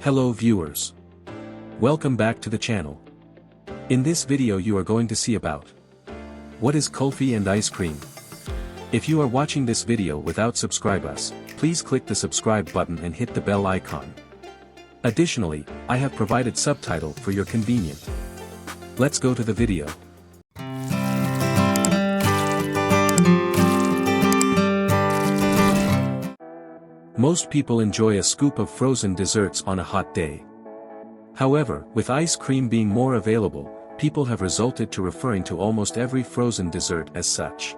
Hello viewers. Welcome back to the channel. In this video you are going to see about what is kulfi and ice cream. If you are watching this video without subscribe us, please click the subscribe button and hit the bell icon. Additionally, I have provided subtitle for your convenience. Let's go to the video. Most people enjoy a scoop of frozen desserts on a hot day. However, with ice cream being more available, people have resulted to referring to almost every frozen dessert as such.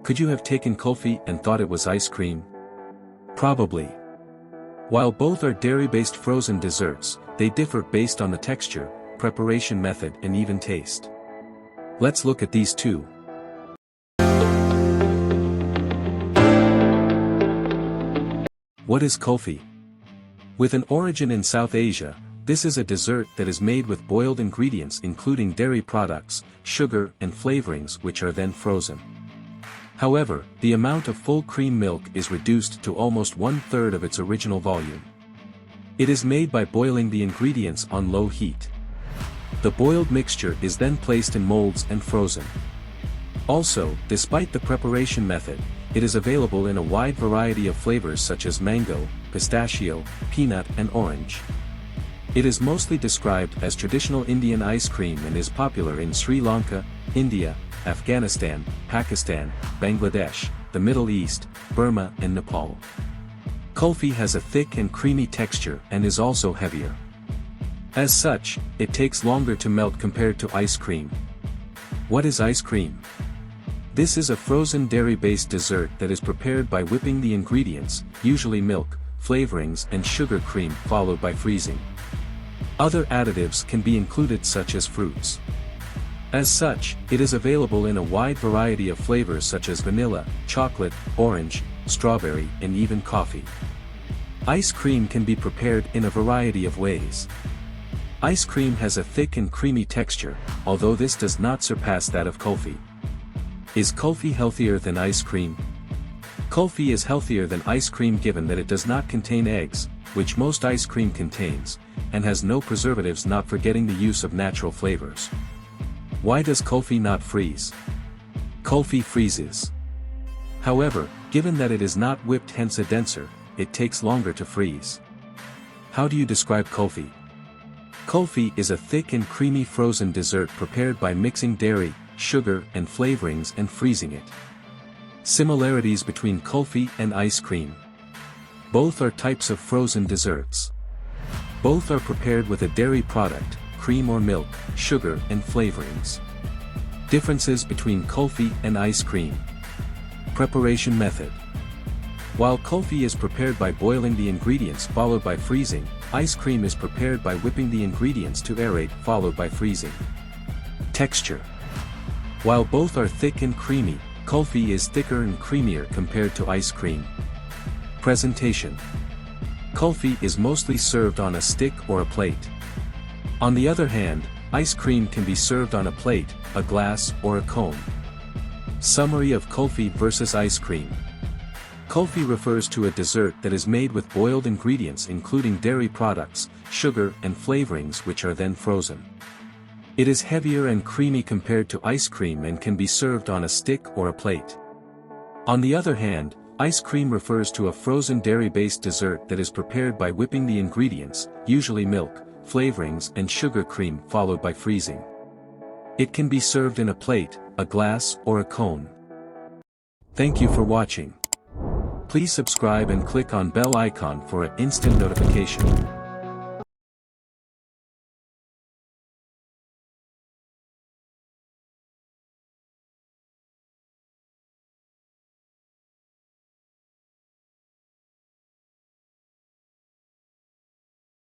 Could you have taken kulfi and thought it was ice cream? Probably. While both are dairy-based frozen desserts, they differ based on the texture, preparation method and even taste. Let's look at these two. What is kulfi? With an origin in South Asia, this is a dessert that is made with boiled ingredients including dairy products, sugar and flavorings which are then frozen. However, the amount of full cream milk is reduced to almost 1/3 of its original volume. It is made by boiling the ingredients on low heat. The boiled mixture is then placed in molds and frozen. Also, despite the preparation method, it is available in a wide variety of flavors such as mango, pistachio, peanut and orange. It is mostly described as traditional Indian ice cream and is popular in Sri Lanka, India, Afghanistan, Pakistan, Bangladesh, the Middle East, Burma and Nepal. Kulfi has a thick and creamy texture and is also heavier. As such, it takes longer to melt compared to ice cream. What is ice cream? This is a frozen dairy-based dessert that is prepared by whipping the ingredients, usually milk, flavorings and sugar cream followed by freezing. Other additives can be included such as fruits. As such, it is available in a wide variety of flavors such as vanilla, chocolate, orange, strawberry and even coffee. Ice cream can be prepared in a variety of ways. Ice cream has a thick and creamy texture, although this does not surpass that of kulfi. Is kulfi healthier than ice cream? Kulfi is healthier than ice cream given that it does not contain eggs, which most ice cream contains, and has no preservatives, not forgetting the use of natural flavors. Why does kulfi not freeze? Kulfi freezes. However, given that it is not whipped, hence a denser, it takes longer to freeze. How do you describe kulfi? Kulfi is a thick and creamy frozen dessert prepared by mixing dairy, sugar and flavorings and freezing it. Similarities between kulfi and ice cream. Both are types of frozen desserts. Both are prepared with a dairy product, cream or milk, sugar and flavorings. Differences between kulfi and ice cream. Preparation method. While kulfi is prepared by boiling the ingredients followed by freezing, ice cream is prepared by whipping the ingredients to aerate followed by freezing. Texture. While both are thick and creamy, kulfi is thicker and creamier compared to ice cream. Presentation. Kulfi is mostly served on a stick or a plate. On the other hand, ice cream can be served on a plate, a glass or a cone. Summary of kulfi versus ice cream. Kulfi refers to a dessert that is made with boiled ingredients including dairy products, sugar and flavorings which are then frozen. It is heavier and creamy compared to ice cream and can be served on a stick or a plate. On the other hand, ice cream refers to a frozen dairy-based dessert that is prepared by whipping the ingredients, usually milk, flavorings and sugar cream followed by freezing. It can be served in a plate, a glass or a cone. Thank you for watching. Please subscribe and click on bell icon for an instant notification.